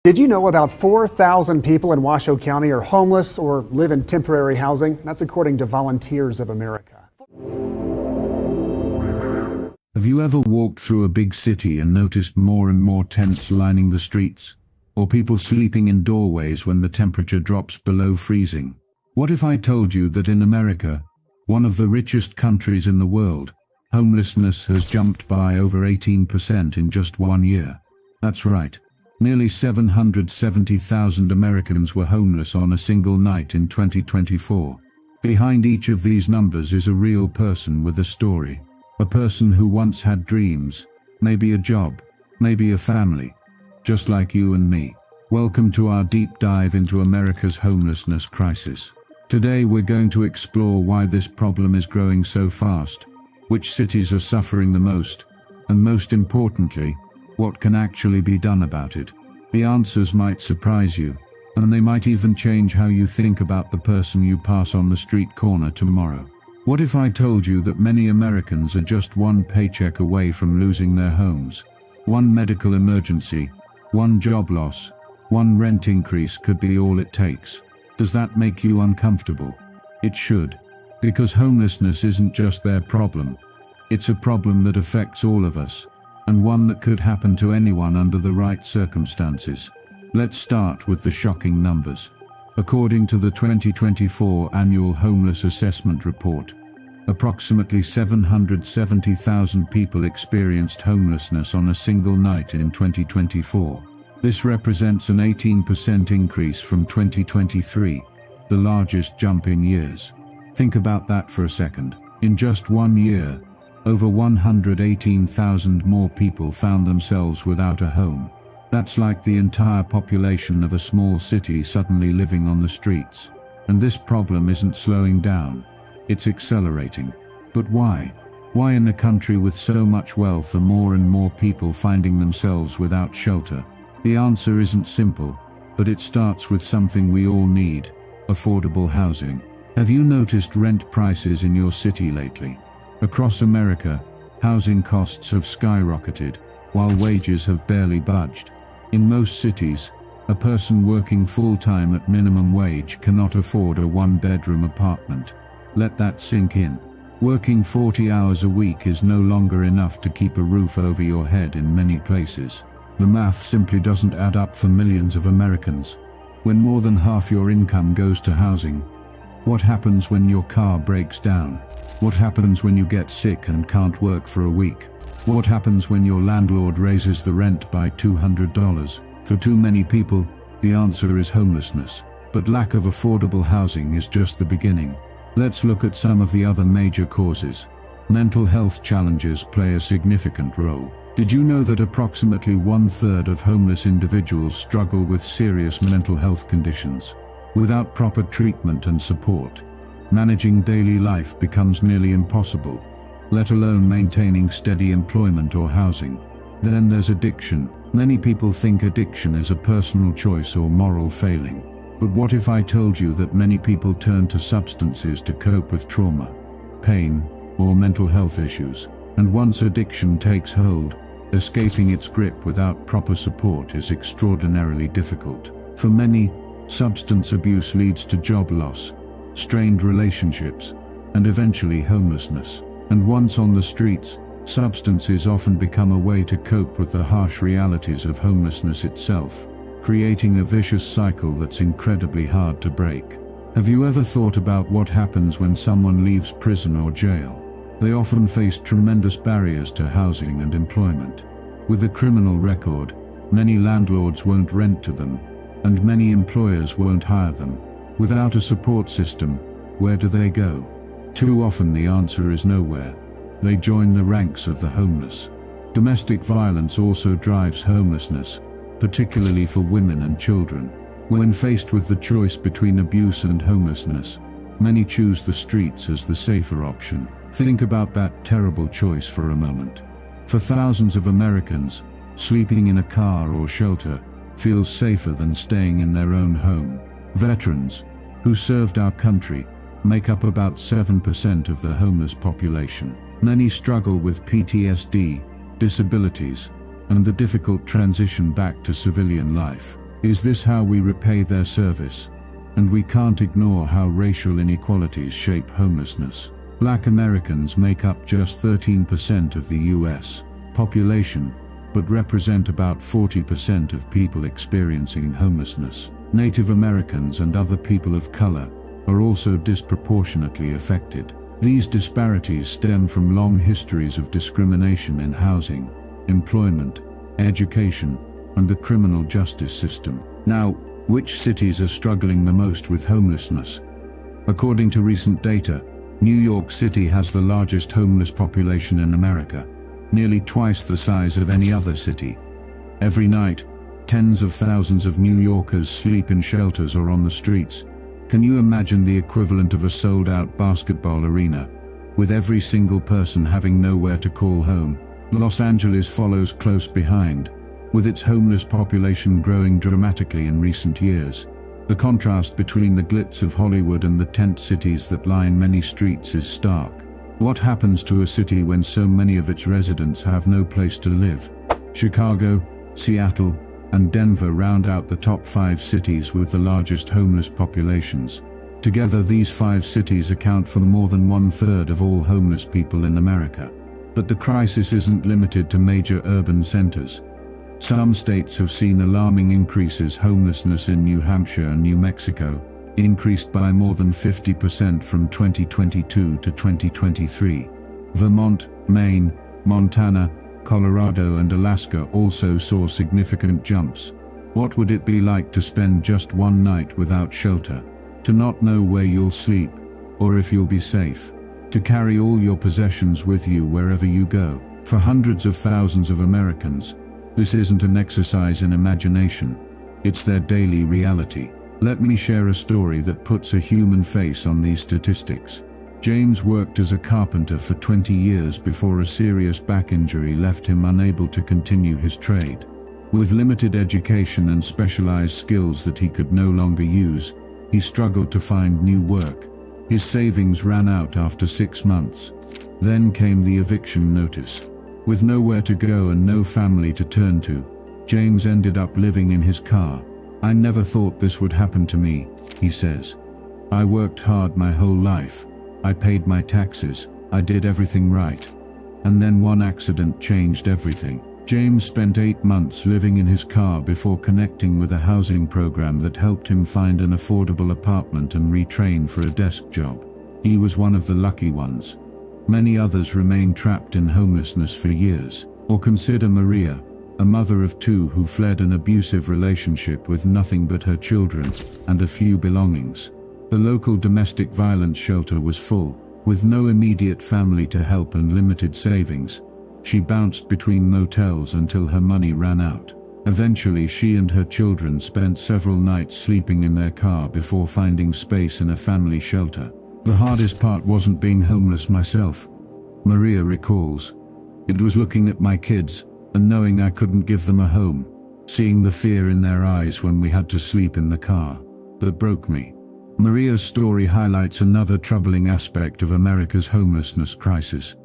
Did you know about 4,000 people in Washoe County are homeless or live in temporary housing? That's according to Volunteers of America. Have you ever walked through a big city and noticed more and more tents lining the streets? Or people sleeping in doorways when the temperature drops below freezing? What if I told you that in America, one of the richest countries in the world, homelessness has jumped by over 18% in just 1 year? That's right. Nearly 770,000 Americans were homeless on a single night in 2024. Behind each of these numbers is a real person with a story. A person who once had dreams, maybe a job, maybe a family, just like you and me. Welcome to our deep dive into America's homelessness crisis. Today we're going to explore why this problem is growing so fast, which cities are suffering the most, and most importantly, what can actually be done about it. The answers might surprise you, and they might even change how you think about the person you pass on the street corner tomorrow. What if I told you that many Americans are just one paycheck away from losing their homes? One medical emergency, one job loss, one rent increase could be all it takes. Does that make you uncomfortable? It should, because homelessness isn't just their problem. It's a problem that affects all of us, and one that could happen to anyone under the right circumstances. Let's start with the shocking numbers. According to the 2024 Annual Homeless Assessment Report, approximately 770,000 people experienced homelessness on a single night in 2024. This represents an 18% increase from 2023, the largest jump in years. Think about that for a second. In just 1 year, over 118,000 more people found themselves without a home. That's like the entire population of a small city suddenly living on the streets. And this problem isn't slowing down, it's accelerating. But why? Why in a country with so much wealth are more and more people finding themselves without shelter? The answer isn't simple, but it starts with something we all need: affordable housing. Have you noticed rent prices in your city lately? Across America, housing costs have skyrocketed, while wages have barely budged. In most cities, a person working full-time at minimum wage cannot afford a one-bedroom apartment. Let that sink in. Working 40 hours a week is no longer enough to keep a roof over your head in many places. The math simply doesn't add up for millions of Americans. When more than half your income goes to housing, what happens when your car breaks down? What happens when you get sick and can't work for a week? What happens when your landlord raises the rent by $200? For too many people, the answer is homelessness. But lack of affordable housing is just the beginning. Let's look at some of the other major causes. Mental health challenges play a significant role. Did you know that approximately 1/3 of homeless individuals struggle with serious mental health conditions? Without proper treatment and support, managing daily life becomes nearly impossible, let alone maintaining steady employment or housing. Then there's addiction. Many people think addiction is a personal choice or moral failing. But what if I told you that many people turn to substances to cope with trauma, pain, or mental health issues? And once addiction takes hold, escaping its grip without proper support is extraordinarily difficult. For many, substance abuse leads to job loss, strained relationships, and eventually homelessness. And once on the streets, substances often become a way to cope with the harsh realities of homelessness itself, creating a vicious cycle that's incredibly hard to break. Have you ever thought about what happens when someone leaves prison or jail? They often face tremendous barriers to housing and employment. With a criminal record, many landlords won't rent to them, and many employers won't hire them. Without a support system, where do they go? Too often the answer is nowhere. They join the ranks of the homeless. Domestic violence also drives homelessness, particularly for women and children. When faced with the choice between abuse and homelessness, many choose the streets as the safer option. Think about that terrible choice for a moment. For thousands of Americans, sleeping in a car or shelter feels safer than staying in their own home. Veterans, who served our country, make up about 7% of the homeless population. Many struggle with PTSD, disabilities, and the difficult transition back to civilian life. Is this how we repay their service? And we can't ignore how racial inequalities shape homelessness. Black Americans make up just 13% of the US population, but represent about 40% of people experiencing homelessness. Native Americans and other people of color are also disproportionately affected. These disparities stem from long histories of discrimination in housing, employment, education, and the criminal justice system. Now, which cities are struggling the most with homelessness? According to recent data, New York City has the largest homeless population in America, nearly twice the size of any other city. Every night, tens of thousands of New Yorkers sleep in shelters or on the streets. Can you imagine the equivalent of a sold-out basketball arena, with every single person having nowhere to call home? Los Angeles follows close behind, with its homeless population growing dramatically in recent years. The contrast between the glitz of Hollywood and the tent cities that line many streets is stark. What happens to a city when so many of its residents have no place to live? Chicago, Seattle, and Denver round out the top 5 cities with the largest homeless populations. Together, these 5 cities account for more than 1/3 of all homeless people in America. But the crisis isn't limited to major urban centers. Some states have seen alarming increases. Homelessness in New Hampshire and New Mexico increased by more than 50% from 2022 to 2023. Vermont, Maine, Montana, Colorado, and Alaska also saw significant jumps. What would it be like to spend just one night without shelter? To not know where you'll sleep, or if you'll be safe? To carry all your possessions with you wherever you go? For hundreds of thousands of Americans, this isn't an exercise in imagination. It's their daily reality. Let me share a story that puts a human face on these statistics. James worked as a carpenter for 20 years before a serious back injury left him unable to continue his trade. With limited education and specialized skills that he could no longer use, he struggled to find new work. His savings ran out after 6 months. Then came the eviction notice. With nowhere to go and no family to turn to, James ended up living in his car. "I never thought this would happen to me," he says. "I worked hard my whole life. I paid my taxes. I did everything right. And then one accident changed everything." James spent 8 months living in his car before connecting with a housing program that helped him find an affordable apartment and retrain for a desk job. He was one of the lucky ones. Many others remain trapped in homelessness for years. Or consider Maria, a mother of 2 who fled an abusive relationship with nothing but her children and a few belongings. The local domestic violence shelter was full, with no immediate family to help and limited savings. She bounced between motels until her money ran out. Eventually, she and her children spent several nights sleeping in their car before finding space in a family shelter. "The hardest part wasn't being homeless myself," Maria recalls. "It was looking at my kids and knowing I couldn't give them a home, seeing the fear in their eyes when we had to sleep in the car. That broke me." Maria's story highlights another troubling aspect of America's homelessness crisis.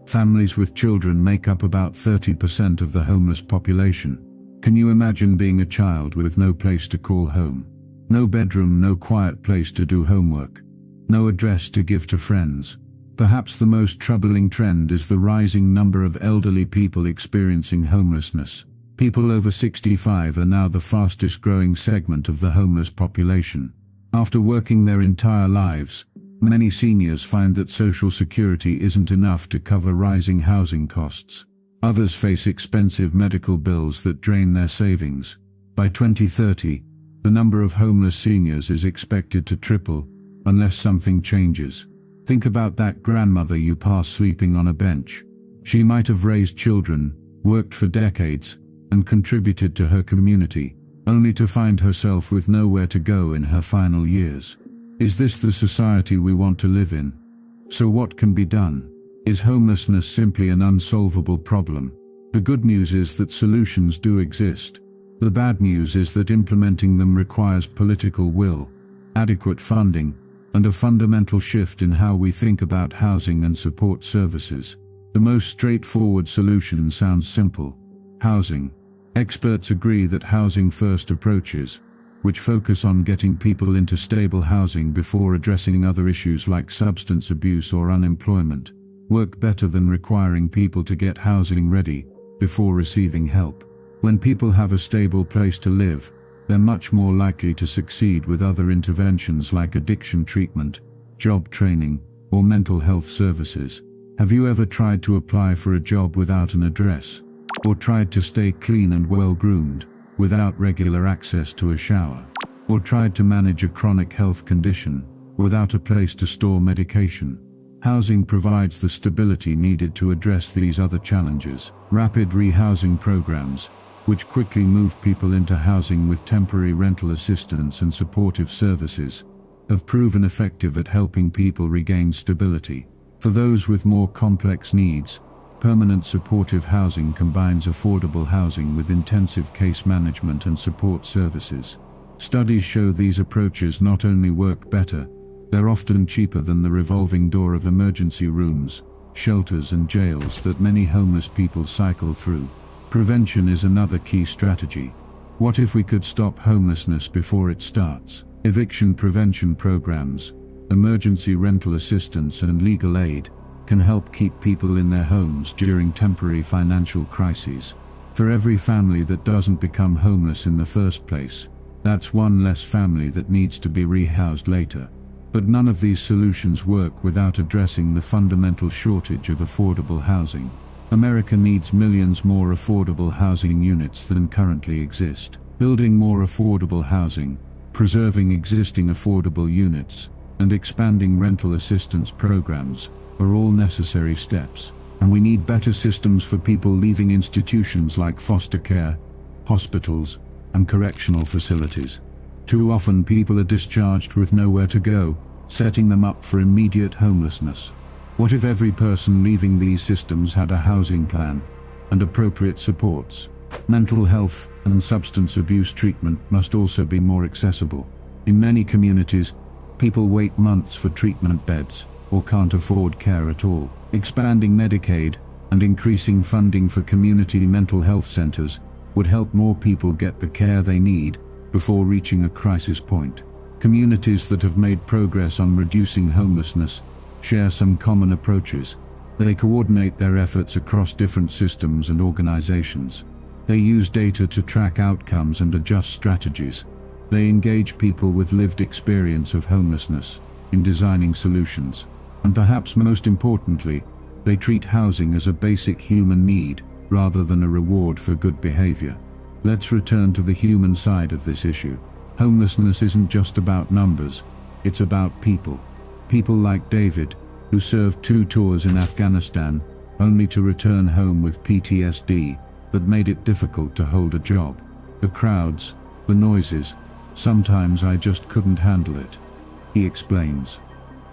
Families with children make up about 30% of the homeless population. Can you imagine being a child with no place to call home? No bedroom, no quiet place to do homework, no address to give to friends. Perhaps the most troubling trend is the rising number of elderly people experiencing homelessness. People over 65 are now the fastest growing segment of the homeless population. After working their entire lives, many seniors find that Social Security isn't enough to cover rising housing costs. Others face expensive medical bills that drain their savings. By 2030, the number of homeless seniors is expected to triple, unless something changes. Think about that grandmother you pass sleeping on a bench. She might have raised children, worked for decades, and contributed to her community, only to find herself with nowhere to go in her final years. Is this the society we want to live in? So what can be done? Is homelessness simply an unsolvable problem? The good news is that solutions do exist. The bad news is that implementing them requires political will, adequate funding, and a fundamental shift in how we think about housing and support services. The most straightforward solution sounds simple: housing. Experts agree that housing-first approaches, which focus on getting people into stable housing before addressing other issues like substance abuse or unemployment, work better than requiring people to get housing ready before receiving help. When people have a stable place to live, they're much more likely to succeed with other interventions like addiction treatment, job training, or mental health services. Have you ever tried to apply for a job without an address? Or tried to stay clean and well-groomed without regular access to a shower? Or tried to manage a chronic health condition without a place to store medication? Housing provides the stability needed to address these other challenges. Rapid rehousing programs, which quickly move people into housing with temporary rental assistance and supportive services, have proven effective at helping people regain stability. For those with more complex needs, permanent supportive housing combines affordable housing with intensive case management and support services. Studies show these approaches not only work better, they're often cheaper than the revolving door of emergency rooms, shelters and jails that many homeless people cycle through. Prevention is another key strategy. What if we could stop homelessness before it starts? Eviction prevention programs, emergency rental assistance and legal aid can help keep people in their homes during temporary financial crises. For every family that doesn't become homeless in the first place, that's one less family that needs to be rehoused later. But none of these solutions work without addressing the fundamental shortage of affordable housing. America needs millions more affordable housing units than currently exist. Building more affordable housing, preserving existing affordable units, and expanding rental assistance programs are all necessary steps. And we need better systems for people leaving institutions like foster care, hospitals, and correctional facilities. Too often people are discharged with nowhere to go, setting them up for immediate homelessness. What if every person leaving these systems had a housing plan and appropriate supports? Mental health and substance abuse treatment must also be more accessible. In many communities, people wait months for treatment beds or can't afford care at all. Expanding Medicaid and increasing funding for community mental health centers would help more people get the care they need before reaching a crisis point. Communities that have made progress on reducing homelessness share some common approaches. They coordinate their efforts across different systems and organizations. They use data to track outcomes and adjust strategies. They engage people with lived experience of homelessness in designing solutions. And perhaps most importantly, they treat housing as a basic human need rather than a reward for good behavior. Let's return to the human side of this issue. Homelessness isn't just about numbers, it's about people. People like David, who served 2 tours in Afghanistan, only to return home with PTSD that made it difficult to hold a job. The crowds, the noises, sometimes I just couldn't handle it. He explains.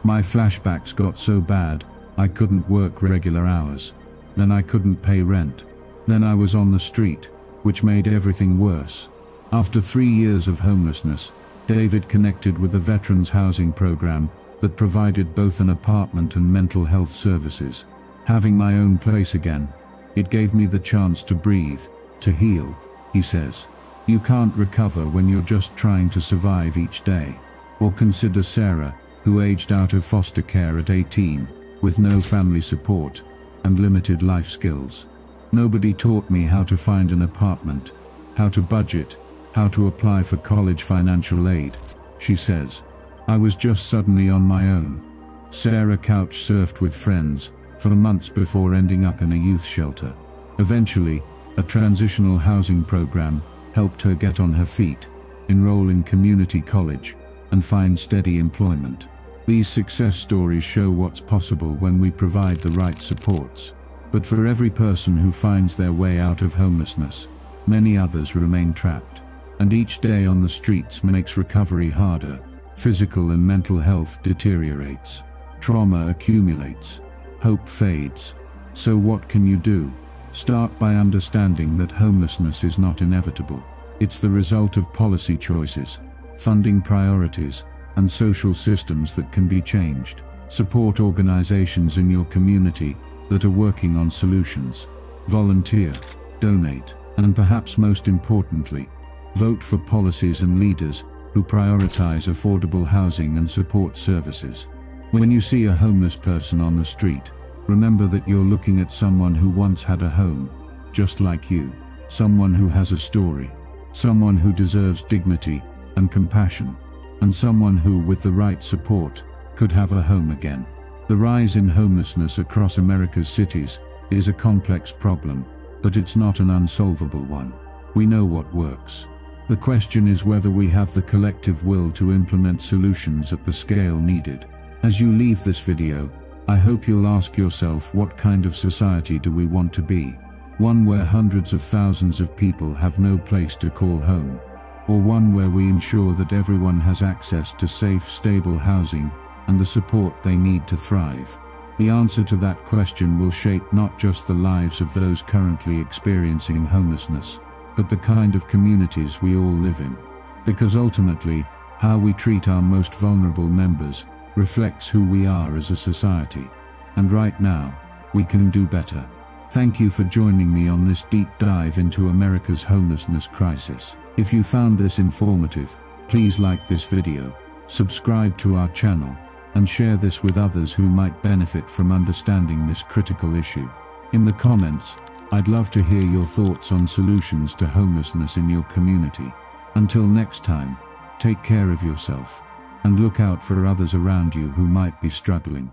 My flashbacks got so bad, I couldn't work regular hours. Then I couldn't pay rent. Then I was on the street, which made everything worse. After 3 years of homelessness, David connected with a veterans housing program that provided both an apartment and mental health services. Having my own place again, it gave me the chance to breathe, to heal, he says. You can't recover when you're just trying to survive each day. Or consider Sarah, who aged out of foster care at 18, with no family support and limited life skills. Nobody taught me how to find an apartment, how to budget, how to apply for college financial aid, she says. I was just suddenly on my own. Sarah couch surfed with friends for months before ending up in a youth shelter. Eventually, a transitional housing program helped her get on her feet, enroll in community college, and find steady employment. These success stories show what's possible when we provide the right supports. But for every person who finds their way out of homelessness, many others remain trapped. And each day on the streets makes recovery harder. Physical and mental health deteriorates. Trauma accumulates. Hope fades. So what can you do? Start by understanding that homelessness is not inevitable. It's the result of policy choices, funding priorities, and social systems that can be changed. Support organizations in your community that are working on solutions. Volunteer, donate, And perhaps most importantly, vote for policies and leaders who prioritize affordable housing and support services. When you see a homeless person on the street, remember that you're looking at someone who once had a home, just like you. Someone who has a story. Someone who deserves dignity and compassion. And someone who, with the right support, could have a home again. The rise in homelessness across America's cities is a complex problem, but it's not an unsolvable one. We know what works. The question is whether we have the collective will to implement solutions at the scale needed. As you leave this video, I hope you'll ask yourself, what kind of society do we want to be? One where hundreds of thousands of people have no place to call home? Or one where we ensure that everyone has access to safe, stable housing and the support they need to thrive? The answer to that question will shape not just the lives of those currently experiencing homelessness, but the kind of communities we all live in. Because ultimately, how we treat our most vulnerable members reflects who we are as a society. And right now, we can do better. Thank you for joining me on this deep dive into America's homelessness crisis. If you found this informative, please like this video, subscribe to our channel, and share this with others who might benefit from understanding this critical issue. In the comments, I'd love to hear your thoughts on solutions to homelessness in your community. Until next time, take care of yourself, and look out for others around you who might be struggling.